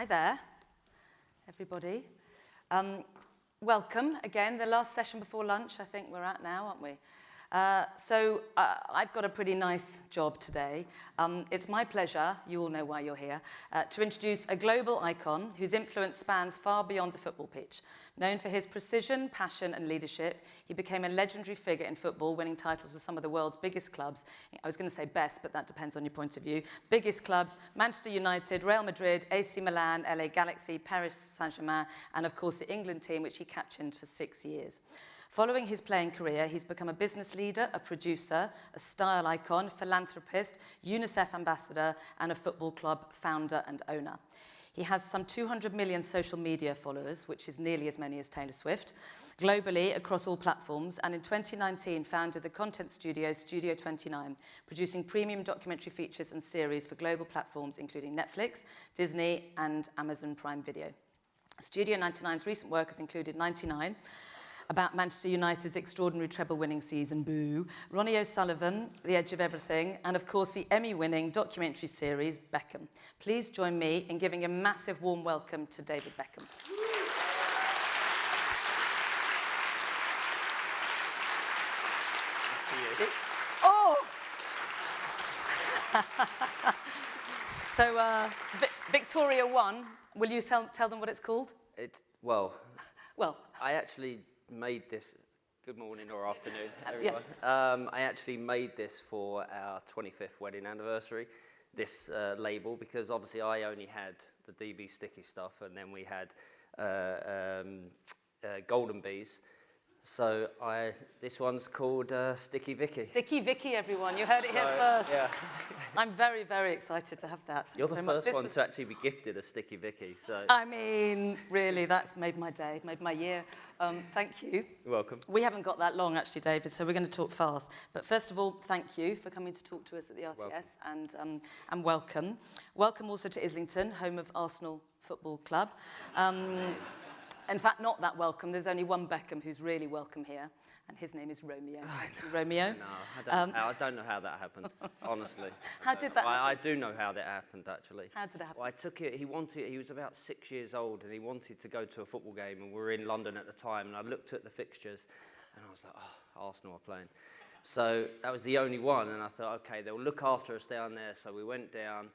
there, everybody. Welcome again, the last session before lunch I think we're at now, aren't we? I've got a pretty nice job today. It's my pleasure, you all know why you're here, to introduce a global icon whose influence spans far beyond the football pitch. Known for his precision, passion and leadership, he became a legendary figure in football, winning titles with some of the world's biggest clubs. I was going to say best, but that depends on your point of view. Biggest clubs, Manchester United, Real Madrid, AC Milan, LA Galaxy, Paris Saint-Germain, and of course the England team, which he captained for 6 years. Following his playing career, he's become a business leader, a producer, a style icon, philanthropist, UNICEF ambassador, and a football club founder and owner. He has some 200 million social media followers, which is nearly as many as Taylor Swift, globally across all platforms, and in 2019 founded the content studio Studio 29, producing premium documentary features and series for global platforms including Netflix, Disney, and Amazon Prime Video. Studio 99's recent work has included 99, about Manchester United's extraordinary treble-winning season, Boo, Ronnie O'Sullivan, The Edge of Everything, and of course the Emmy-winning documentary series, Beckham. Please join me in giving a massive warm welcome to David Beckham. Oh! So, Victoria won. Will you tell them what it's called? Well, I actually made this, good morning or afternoon, everyone. Yeah. I actually made this for our 25th wedding anniversary, this label, because obviously I only had the DB Sticky stuff, and then we had Golden Bees. So this one's called Sticky Vicky. Sticky Vicky, everyone. You heard it here first. Yeah. I'm very, very excited to have that. You're the first one to actually be gifted a Sticky Vicky. So I mean, really, that's made my day, made my year. Thank you. You're welcome. We haven't got that long, actually, David, so we're going to talk fast. But first of all, thank you for coming to talk to us at the RTS, and welcome. Welcome also to Islington, home of Arsenal Football Club. In fact, not that welcome. There's only one Beckham who's really welcome here, and his name is Romeo. Romeo? No, I don't know how that happened, honestly. How did that happen? I do know how that happened, actually. How did it happen? Well, I took it, he was about 6 years old, and he wanted to go to a football game, and we were in London at the time, and I looked at the fixtures, and I was like, oh, Arsenal are playing. So that was the only one, and I thought, okay, they'll look after us down there. So we went down,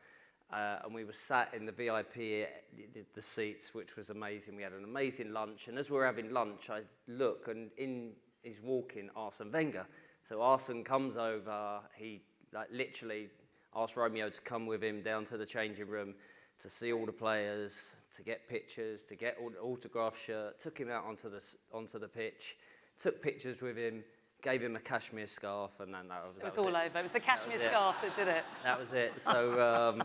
and we were sat in the VIP, the seats, which was amazing. We had an amazing lunch, and as we were having lunch, I look, and in is walking Arsene Wenger. So Arsene comes over, he literally asked Romeo to come with him down to the changing room to see all the players, to get pictures, to get all the autograph shirt, took him out onto the pitch, took pictures with him, gave him a cashmere scarf, and then that was all over. It was the cashmere scarf that did it. That was it. So,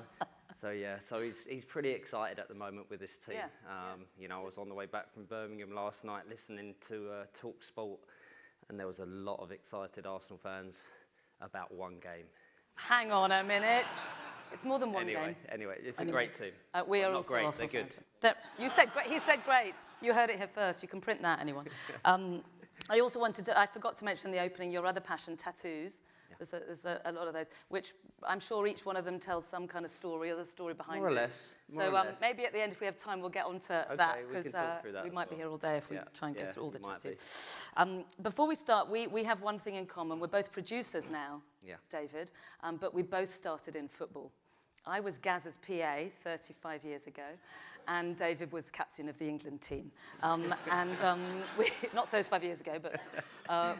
so he's pretty excited at the moment with his team. Yeah. You know, I was on the way back from Birmingham last night listening to Talk Sport, and there was a lot of excited Arsenal fans about one game. Hang on a minute. It's more than one game. Anyway, it's a great team. We are not also great, Arsenal they're fans. good. You said great. He said great. You heard it here first. You can print that, anyone. I also I forgot to mention in the opening, your other passion, tattoos. Yeah. There's a lot of those, which I'm sure each one of them tells some kind of story or the story behind it. More or less. Maybe at the end, if we have time, we'll get onto that, because we might be here all day if we try and go through all the tattoos. Before we start, we have one thing in common. We're both producers now, David, but we both started in football. I was Gazza's PA 35 years ago, and David was captain of the England team. Not 35 years ago, but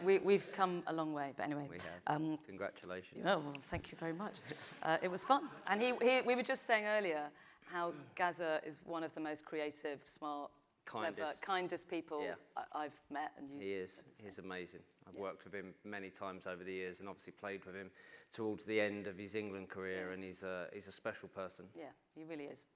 we've come a long way. But anyway. We have. Congratulations. Oh, well, thank you very much. It was fun. And we were just saying earlier how Gazza is one of the most creative, smart, kindest people I've met. And he is. He's amazing. I've worked with him many times over the years, and obviously played with him towards the end of his England career, and he's a special person. Yeah, he really is.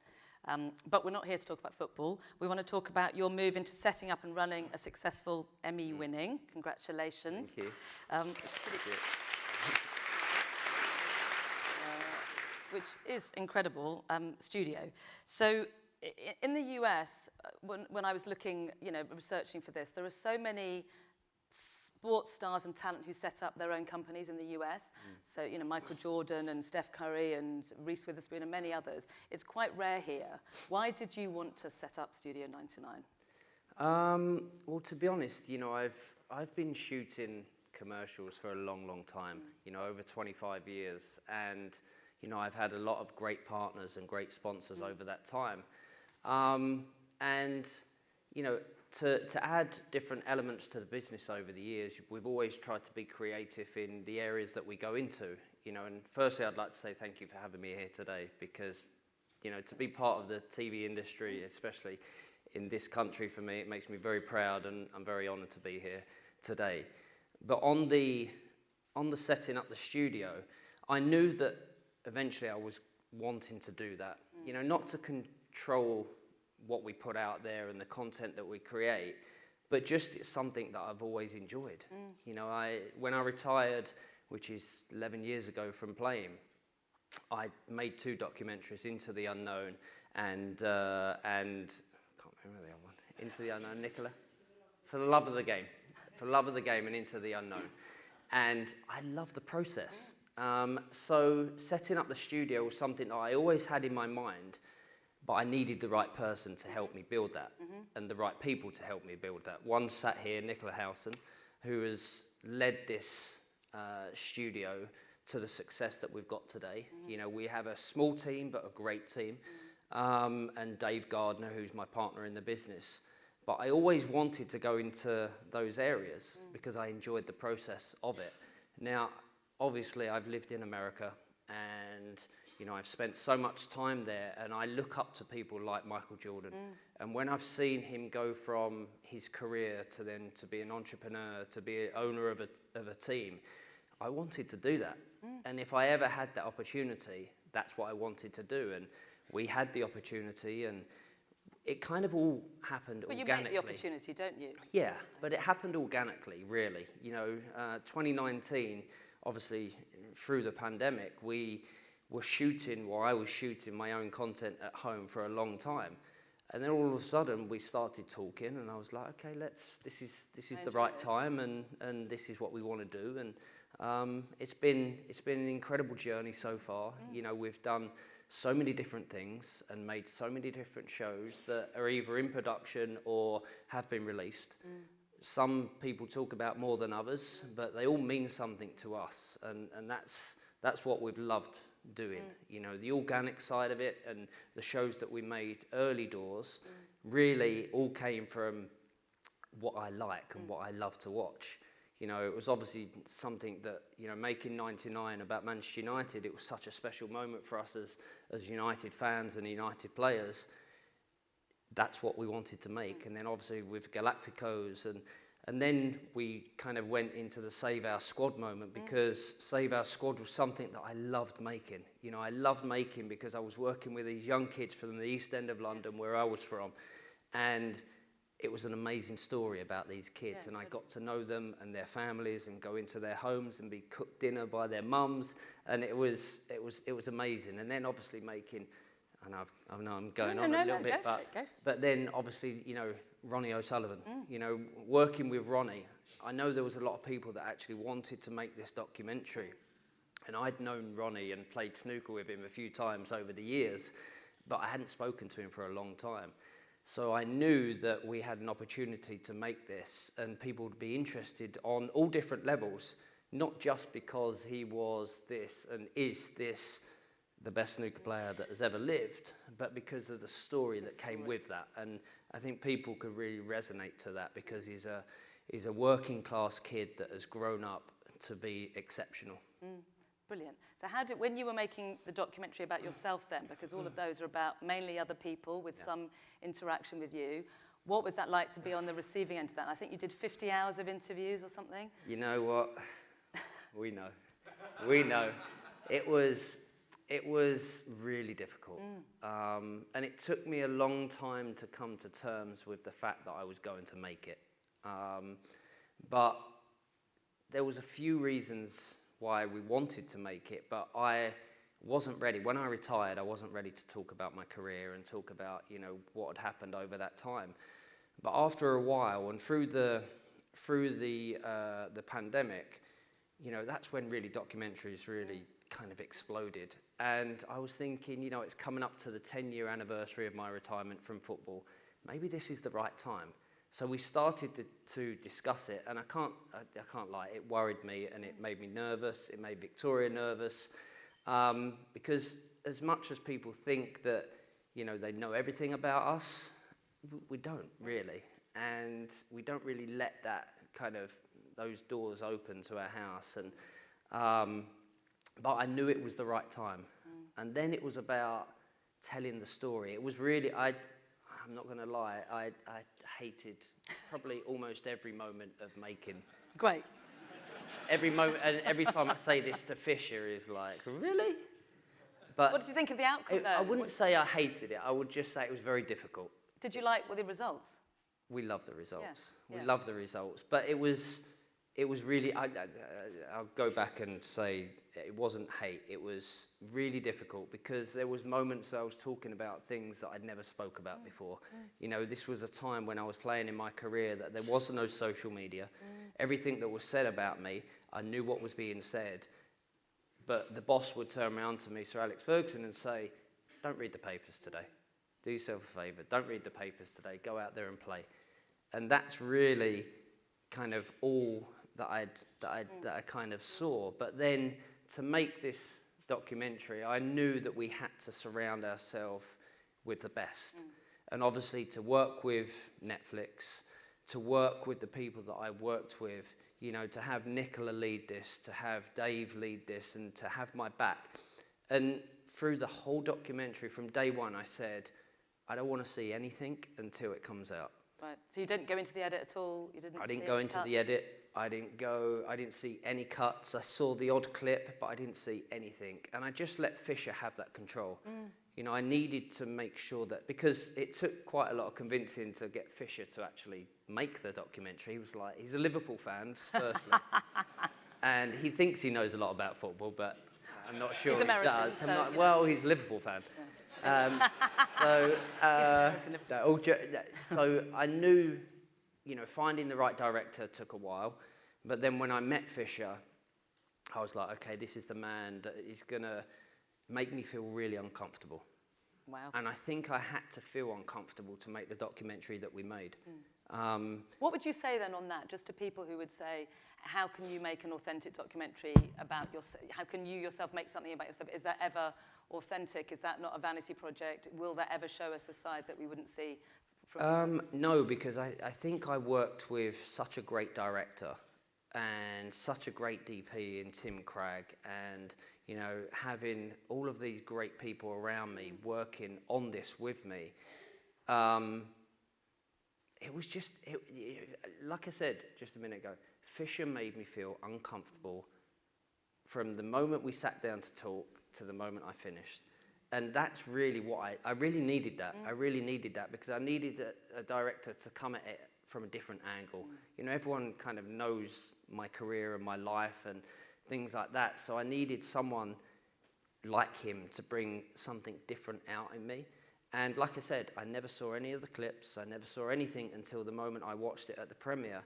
But we're not here to talk about football. We want to talk about your move into setting up and running a successful Emmy-winning, congratulations. Thank you. It's pretty good. Which is incredible, studio. So in the US, when I was looking, researching for this, there are so many sports stars and talent who set up their own companies in the US. So, you know, Michael Jordan and Steph Curry and Reese Witherspoon and many others. It's quite rare here. Why did you want to set up Studio 99? Well, to be honest, you know, I've been shooting commercials for a long, long time, you know, over 25 years. And, you know, I've had a lot of great partners and great sponsors over that time. And, you know, to add different elements to the business over the years, we've always tried to be creative in the areas that we go into, you know. And firstly, I'd like to say thank you for having me here today, because, you know, to be part of the TV industry, especially in this country, for me, it makes me very proud, and I'm very honoured to be here today. But on the setting up the studio, I knew that eventually I was wanting to do that. You know, not to control what we put out there and the content that we create, but just it's something that I've always enjoyed. You know, when I retired, which is 11 years ago from playing, I made 2 documentaries, Into the Unknown and I can't remember the other one. Into the Unknown, Nicola? For the Love of the Game. For the Love of the Game and Into the Unknown. And I love the process. So setting up the studio was something that I always had in my mind, but I needed the right person to help me build that, and the right people to help me build that. One sat here, Nicola Howson, who has led this studio to the success that we've got today. You know, we have a small team, but a great team. And Dave Gardner, who's my partner in the business. But I always wanted to go into those areas because I enjoyed the process of it. Now, obviously, I've lived in America, and, you know, I've spent so much time there, and I look up to people like Michael Jordan. And when I've seen him go from his career to then to be an entrepreneur, to be an owner of a team, I wanted to do that. And if I ever had that opportunity, that's what I wanted to do. And we had the opportunity, and it kind of all happened organically. But you make the opportunity, don't you? Yeah, but it happened organically, really. You know, 2019, obviously, through the pandemic, we were shooting, well, I was shooting my own content at home for a long time. And then all of a sudden, we started talking, and I was like, okay, this is the right time, and this is what we want to do. And it's been an incredible journey so far. You know, we've done so many different things and made so many different shows that are either in production or have been released. Some people talk about more than others, but they all mean something to us, and that's what we've loved doing. You know, the organic side of it and the shows that we made early doors really all came from what I like and what I love to watch. You know, it was obviously something that, you know, making 99 about Manchester United, it was such a special moment for us as United fans and United players. That's what we wanted to make. And then obviously with Galacticos, and then we kind of went into the Save Our Squad moment, because Save Our Squad was something that I loved making. You know, I loved making because I was working with these young kids from the East End of London, where I was from. And it was an amazing story about these kids, and I got to know them and their families and go into their homes and be cooked dinner by their mums, and it was amazing. And then obviously making, and I know I'm going on a little bit, but then obviously, you know, Ronnie O'Sullivan, you know, working with Ronnie, I know there was a lot of people that actually wanted to make this documentary, and I'd known Ronnie and played snooker with him a few times over the years, but I hadn't spoken to him for a long time. So I knew that we had an opportunity to make this, and people would be interested on all different levels, not just because he was this and is this the best snooker player that has ever lived, but because of the story that came with that. And I think people could really resonate to that, because he's a working class kid that has grown up to be exceptional. Brilliant. So when you were making the documentary about yourself then, because all of those are about mainly other people with some interaction with you, what was that like to be on the receiving end of that? I think you did 50 hours of interviews or something. You know what? We know. We know. It was really difficult. And it took me a long time to come to terms with the fact that I was going to make it. But there was a few reasons why we wanted to make it, but I wasn't ready. When I retired, I wasn't ready to talk about my career and talk about, you know, what had happened over that time. But after a while, and through the through the pandemic, you know, that's when really documentaries really kind of exploded. And I was thinking, you know, it's coming up to the 10-year anniversary of my retirement from football. Maybe this is the right time. So we started to discuss it, and I can't lie, it worried me and it made me nervous. It made Victoria nervous, because as much as people think that, you know, they know everything about us, we don't really, and we don't really let that kind of those doors open to our house. And but I knew it was the right time, and then it was about telling the story. It was really I'm not going to lie, I hated probably almost every moment of making. Great. Every moment, and every time I say this to Fisher is like, really? But What did you think of the outcome, though? I wouldn't say I hated it. I would just say it was very difficult. Did you like the results? We love the results. Yeah. We love the results. But it was really, I'll go back and say it wasn't hate. It was really difficult because there was moments I was talking about things that I'd never spoke about before. You know, this was a time when I was playing in my career that there was no social media. Everything that was said about me, I knew what was being said. But the boss would turn around to me, Sir Alex Ferguson, and say, don't read the papers today. Do yourself a favour. Don't read the papers today. Go out there and play. And that's really kind of all that I kind of saw. But then to make this documentary, I knew that we had to surround ourselves with the best. And obviously to work with Netflix, to work with the people that I worked with, you know, to have Nicola lead this, to have Dave lead this, and to have my back. And through the whole documentary, from day one, I said, I don't want to see anything until it comes out. Right. So you didn't go into the edit at all? I didn't go into the edit. I didn't see any cuts. I saw the odd clip, but I didn't see anything. And I just let Fisher have that control. You know, I needed to make sure that, because it took quite a lot of convincing to get Fisher to actually make the documentary. He was like, he's a Liverpool fan, firstly. And he thinks he knows a lot about football, but I'm not sure He's American, he does. so, I'm like, well, he's a Liverpool fan. So I knew, you know, finding the right director took a while. But then when I met Fisher, I was like, okay, this is the man that is going to make me feel really uncomfortable. Wow. And I think I had to feel uncomfortable to make the documentary that we made. What would you say then on that, just to people who would say, how can you make an authentic documentary about yourself? How can you yourself make something about yourself? Is that ever authentic? Is that not a vanity project? Will that ever show us a side that we wouldn't see from No, because I think I worked with such a great director and such a great DP in Tim Cragg, and, you know, having all of these great people around me working on this with me. It was just, like I said just a minute ago, Fisher made me feel uncomfortable from the moment we sat down to talk to the moment I finished. And that's really what I really needed that. I really needed that because I needed a director to come at it from a different angle. You know, everyone kind of knows my career and my life and things like that. So I needed someone like him to bring something different out in me. And like I said, I never saw any of the clips. I never saw anything until the moment I watched it at the premiere.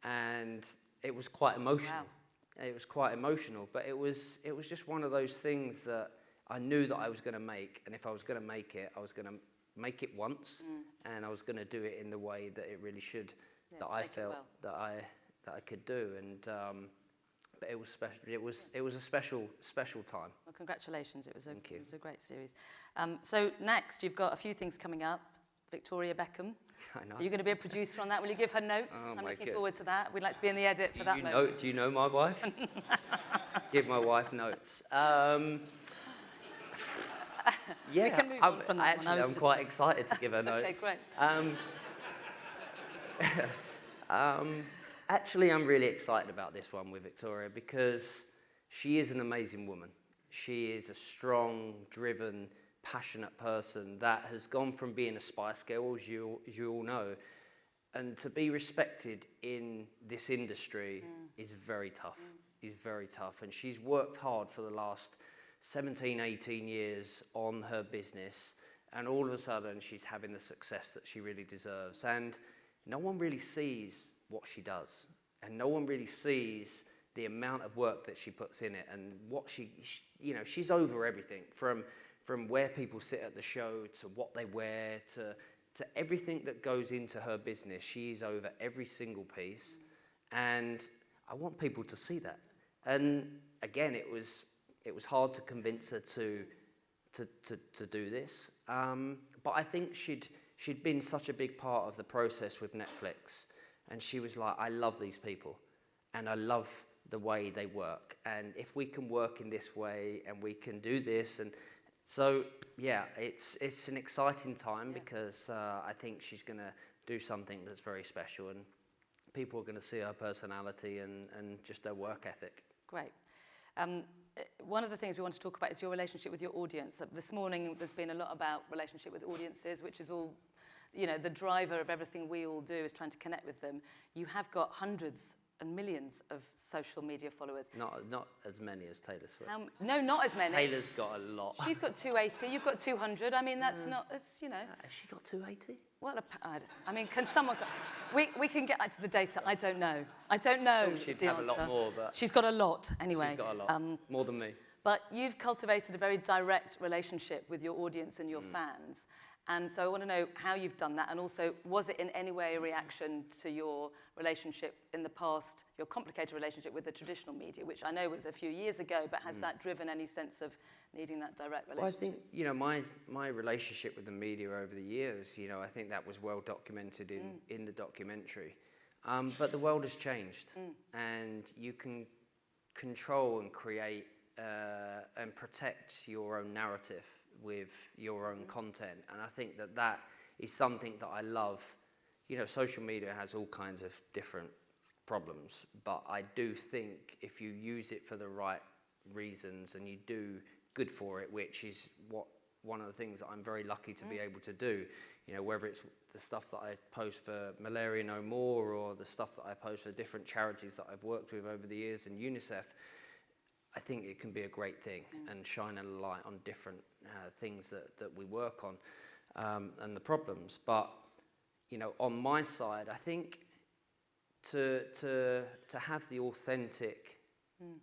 And it was quite emotional. Wow. It was quite emotional, but it was just one of those things that I knew that I was going to make, and if I was going to make it, I was going to make it once, and I was going to do it in the way that it really should, that I felt that I could do, and but it was special. It was a special time. Well, congratulations! It was a great series. So next, you've got a few things coming up. Victoria Beckham. I know. Are you going to be a producer on that? Will you give her notes? I'm looking forward to that. We'd like to be in the edit for that moment. Do you know my wife? Give my wife notes. Yeah, we can move on from that actually, one. I'm quite excited to give her notes. Okay, great. Actually, I'm really excited about this one with Victoria because she is an amazing woman. She is a strong, driven, passionate person that has gone from being a Spice Girl, as you all know, and to be respected in this industry is very tough. Is very tough, and she's worked hard for the last 17, 18 years on her business, and all of a sudden she's having the success that she really deserves. And no one really sees what she does. And no one really sees the amount of work that she puts in it, and what you know, she's over everything from where people sit at the show to what they wear to everything that goes into her business. She's over every single piece, and I want people to see that. And again, it was hard to convince her to do this, but I think she'd been such a big part of the process with Netflix, and she was like, I love these people, and I love the way they work, and if we can work in this way, and we can do this, and so yeah, it's an exciting time, because I think she's going to do something that's very special, and people are going to see her personality and just her work ethic. Great. One of the things we want to talk about is your relationship with your audience. This morning, there's been a lot about relationship with audiences, which is all, you know, the driver of everything we all do is trying to connect with them. You have got hundreds and millions of social media followers. Not as many as Taylor Swift. No, not as many. Taylor's got a lot. She's got 280. You've got 200. I mean, that's not. It's, you know. Has she got 280? Well, I mean, can someone? We can get to the data. I don't know. I don't know. Oh, she'd have a lot more, but she's got a lot anyway. She's got a lot. More than me. But you've cultivated a very direct relationship with your audience and your fans. And so I want to know how you've done that, and also, was it in any way a reaction to your relationship in the past, your complicated relationship with the traditional media, which I know was a few years ago, but has that driven any sense of needing that direct relationship? Well, I think, you know, my relationship with the media over the years, you know, I think that was well documented in the documentary. But the world has changed, and you can control and create and protect your own narrative with your own content, and I think that is something that I love. You know, social media has all kinds of different problems, but I do think if you use it for the right reasons and you do good for it, which is one of the things that I'm very lucky to be able to do, you know, whether it's the stuff that I post for Malaria No More, or the stuff that I post for different charities that I've worked with over the years, and UNICEF, I think it can be a great thing and shine a light on different things that we work on, and the problems. But, you know, on my side, I think to have the authentic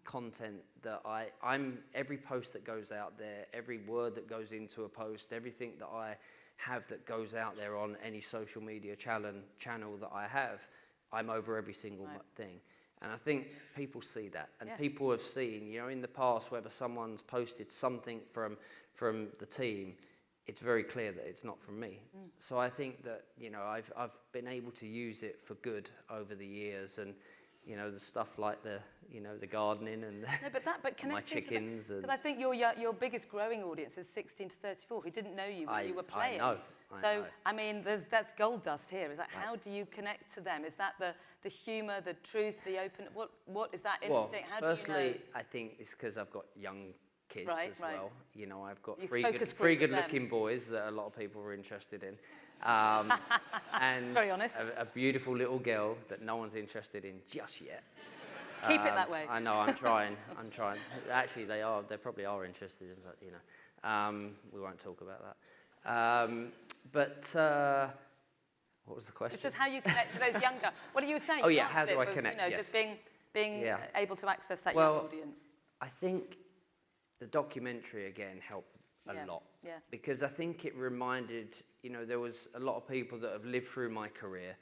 content that I'm every post that goes out there, every word that goes into a post, everything that I have that goes out there on any social media channel that I have, I'm over every single thing. And I think people see that, and people have seen, you know, in the past, whether someone's posted something from the team, it's very clear that it's not from me. So I think that, you know, I've been able to use it for good over the years, and, you know, the stuff like the gardening and my chickens. Because I think your biggest growing audience is 16 to 34 who didn't know you when you were playing. I know. I mean, that's gold dust here. Is that how do you connect to them? Is that the humour, the truth, the open? What is that instinct? Well, how firstly, do you know? I think it's because I've got young kids as right. well. You know, I've got You three good-looking boys that a lot of people are interested in, and very honest. a beautiful little girl that no one's interested in just yet. Keep it that way. I know. I'm trying. Actually, they are. They probably are interested in, but you know, we won't talk about that. But what was the question? It's just how you connect to those younger. What are you saying? Oh yeah, how do I connect? You know, yes. just being able to access that young audience. I think the documentary again helped a lot. Yeah. Because I think it reminded, you know, there was a lot of people that have lived through my career,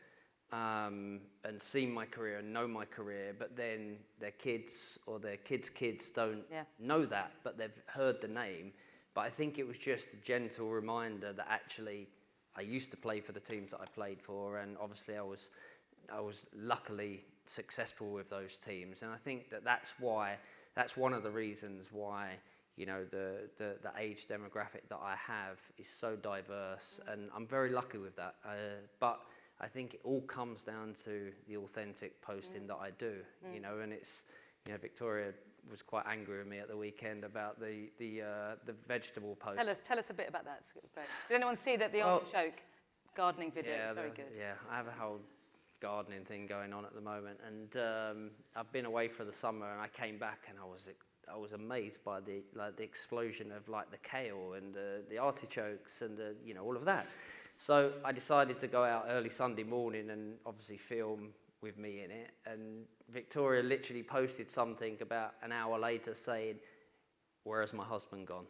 and seen my career and know my career, but then their kids or their kids don't know that, but they've heard the name. But I think it was just a gentle reminder that actually I used to play for the teams that I played for, and obviously I was luckily successful with those teams. And I think that's one of the reasons why, you know, the age demographic that I have is so diverse, and I'm very lucky with that. But I think it all comes down to the authentic posting that I do, you know, and it's, you know, Victoria was quite angry with me at the weekend about the vegetable post. Tell us a bit about that. It's great. Did anyone see the artichoke gardening video? It's very good. Yeah, I have a whole gardening thing going on at the moment, and I've been away for the summer, and I came back and I was amazed by the explosion of like the kale and the artichokes and all of that. So I decided to go out early Sunday morning and obviously film with me in it, and Victoria literally posted something about an hour later saying, "Where has my husband gone?"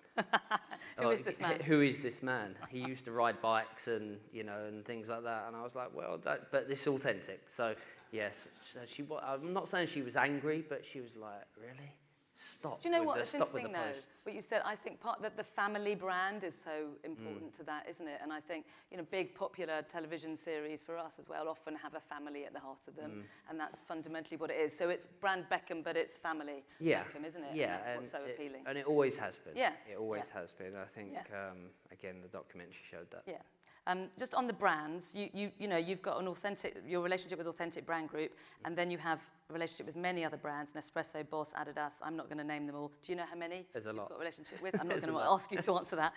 Who is this man? Who is this man? He used to ride bikes and, you know, and things like that. And I was like, well, but it's authentic. So yes, so I'm not saying she was angry, but she was like, really? Stop. Do you know what? It's Stop with the interesting though, posts. what you said. I think part that the family brand is so important to that, isn't it? And I think, you know, big popular television series for us as well often have a family at the heart of them, and that's fundamentally what it is. So it's brand Beckham, but it's family Beckham, isn't it? Yeah, and that's what's so appealing. And it always has been. Yeah. It always has been. I think, again, the documentary showed that. Yeah. Just on the brands, you know, you've got your relationship with Authentic Brand Group, and then you have a relationship with many other brands, Nespresso, Boss, Adidas. I'm not going to name them all. Do you know how many There's a lot. you've got a relationship with? I'm not going to ask you to answer that.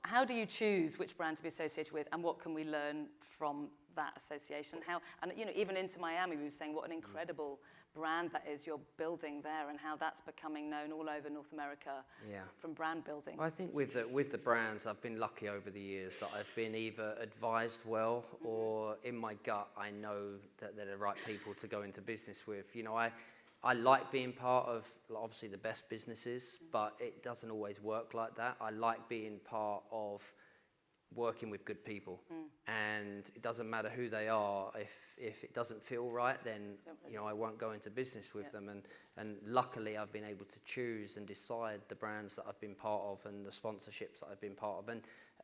How do you choose which brand to be associated with, and what can we learn from that association? And you know, even into Miami, we were saying what an incredible brand that is you're building there, and how that's becoming known all over North America from brand building. Well, I think with the brands, I've been lucky over the years that I've been either advised well, or in my gut, I know that they're the right people to go into business with. You know, I like being part of, obviously, the best businesses, but it doesn't always work like that. I like being part of working with good people, and it doesn't matter who they are. If it doesn't feel right, then you know, I won't go into business with them. And luckily, I've been able to choose and decide the brands that I've been part of and the sponsorships that I've been part of.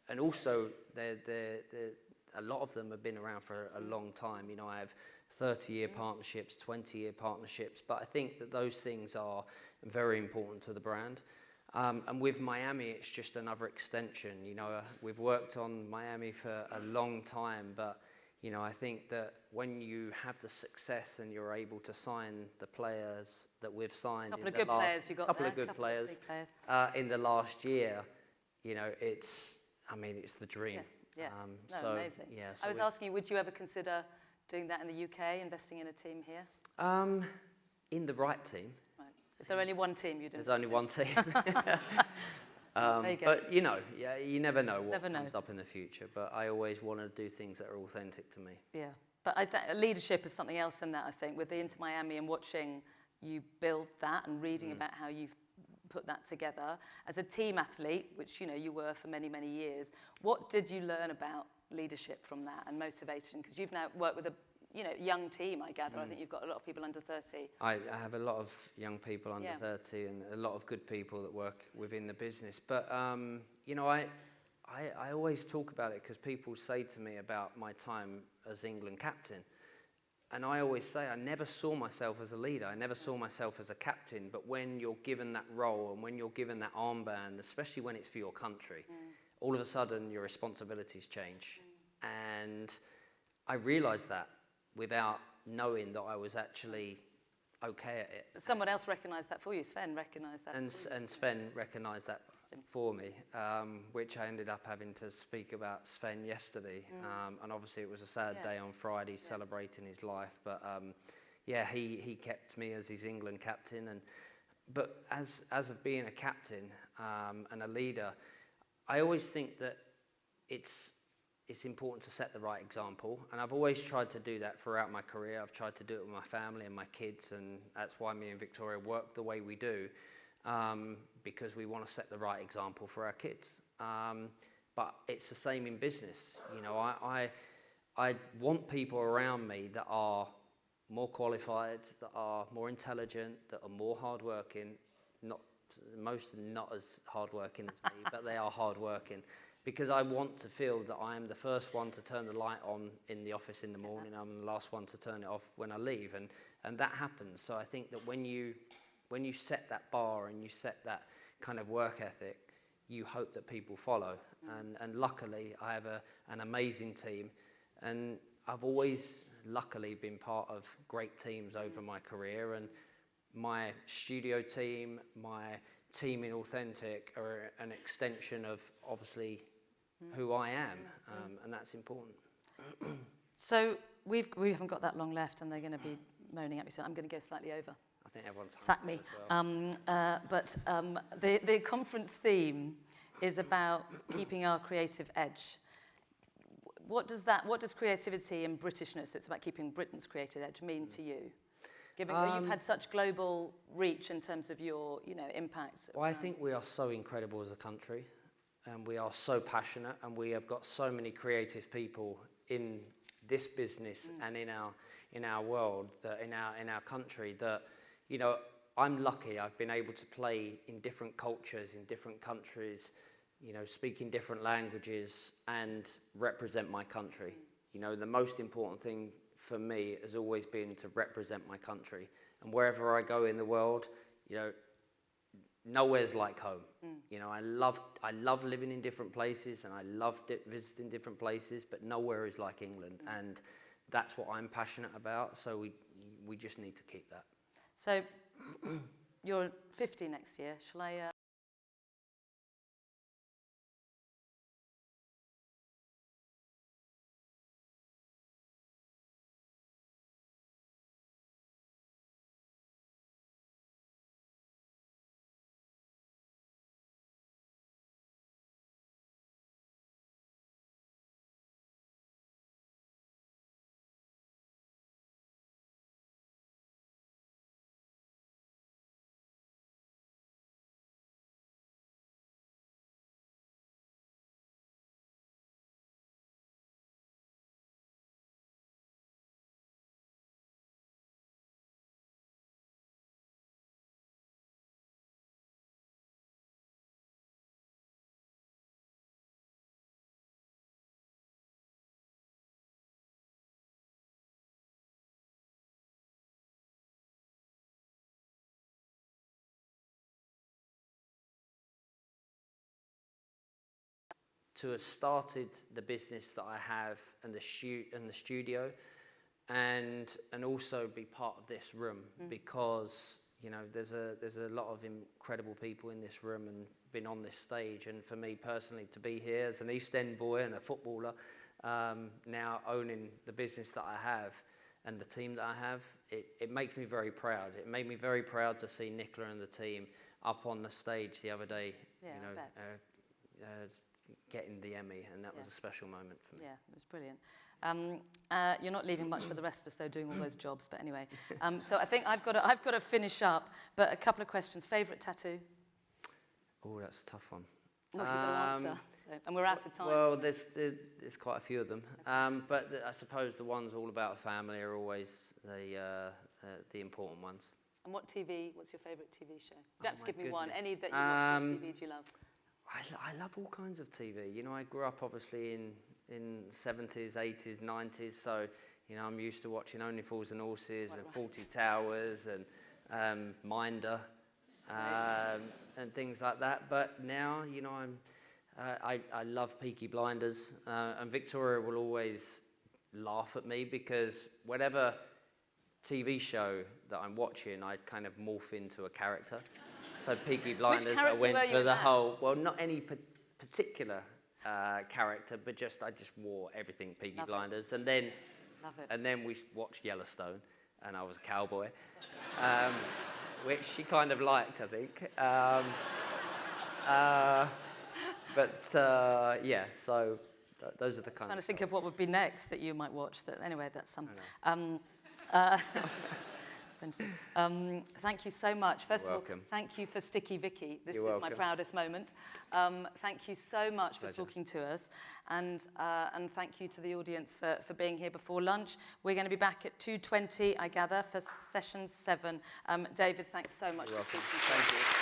And also, a lot of them have been around for a long time. You know, I have 30-year partnerships, 20-year partnerships, but I think that those things are very important to the brand. And with Miami, it's just another extension. You know, we've worked on Miami for a long time, but, you know, I think that when you have the success and you're able to sign the players that we've signed, Couple of good players you got couple there, of good couple players, of big players. In the last year, you know, it's the dream. Yeah. So, amazing. Yeah, so I was asking you, would you ever consider doing that in the UK, investing in a team here? In the right team. Right. Is there only one team you'd There's only one team. There you go. But, you know, you never know what Never know. comes up in the future. But I always want to do things that are authentic to me. Yeah, but leadership is something else in that, I think, with the Inter Miami and watching you build that and reading about how you've put that together. As a team athlete, which, you know, you were for many, many years, what did you learn about leadership from that and motivation? Because you've now worked with a young team, I gather. I think you've got a lot of people under 30. I have a lot of young people under Yeah. 30 and a lot of good people that work within the business. But, you know, I always talk about it because people say to me about my time as England captain. And I always say I never saw myself as a leader. I never saw myself as a captain. But when you're given that role and when you're given that armband, especially when it's for your country, all of a sudden your responsibilities change. And I realised that without knowing that I was actually okay at it. Someone else recognised that for you. Sven recognised that. And Sven recognised that for me, which I ended up having to speak about Sven yesterday. And obviously it was a sad day on Friday celebrating his life. But he kept me as his England captain. But as of being a captain and a leader, I always think that it's important to set the right example, and I've always tried to do that throughout my career. I've tried to do it with my family and my kids, and that's why me and Victoria work the way we do, because we want to set the right example for our kids. But it's the same in business. You know, I want people around me that are more qualified, that are more intelligent, that are more hardworking. Most are not as hardworking as me, but they are hardworking. Because I want to feel that I am the first one to turn the light on in the office in the morning. I'm the last one to turn it off when I leave, and that happens. So I think that when you set that bar and you set that kind of work ethic, you hope that people follow. And luckily, I have an amazing team, and I've always luckily been part of great teams over my career. And my studio team, my team in Authentic are an extension of obviously who I am, and that's important. So we haven't got that long left, and they're going to be moaning at me, so I'm going to go slightly over. I think everyone's Sack me. as well. The conference theme is about keeping our creative edge. what does creativity and Britishness, it's about keeping Britain's creative edge, mean to you? Given that you've had such global reach in terms of your, impact. Well, I think we are so incredible as a country, and we are so passionate, and we have got so many creative people in this business and in our world, that in our country, that I'm lucky. I've been able to play in different cultures, in different countries, speaking different languages, and represent my country. The most important thing for me has always been to represent my country, and wherever I go in the world, nowhere's like home. I love living in different places, and I love visiting different places, but nowhere is like England, and that's what I'm passionate about. So we just need to keep that. So you're 50 next year. Shall I? To have started the business that I have, and the studio, and also be part of this room, because there's a lot of incredible people in this room and been on this stage, and for me personally to be here as an East End boy and a footballer, now owning the business that I have and the team that I have, it makes me very proud. It made me very proud to see Nicola and the team up on the stage the other day. Getting the Emmy, and that was a special moment for me. Yeah, it was brilliant. You're not leaving much for the rest of us, though, doing all those jobs. But anyway, so I think I've got to finish up. But a couple of questions. Favourite tattoo? Oh, that's a tough one. Well, you've got to answer. And we're out of time. Well, there's quite a few of them. But I suppose the ones all about family are always the important ones. And what's your favourite TV show? You don't have to give me one. Goodness. Any that you watch on TV do you love? I love all kinds of TV. I grew up obviously in 70s, 80s, 90s, so I'm used to watching Only Fools and Horses and Fawlty Towers and Minder and things like that. But now, I love Peaky Blinders, and Victoria will always laugh at me, because whatever TV show that I'm watching, I kind of morph into a character. So Peaky Blinders, I went for the whole, well, not any particular character, but I just wore everything Peaky Blinders. And then we watched Yellowstone, and I was a cowboy, which she kind of liked, I think. So those are the kind of. Trying to think of what would be next that you might watch. Anyway, that's some. Thank you so much. First of all, thank you for Sticky Vicky. This is my proudest moment. Thank you so much for talking to us, and thank you to the audience for being here before lunch. We're going to be back at 2:20, I gather, for session 7. David, thanks so much for speaking. Thank you.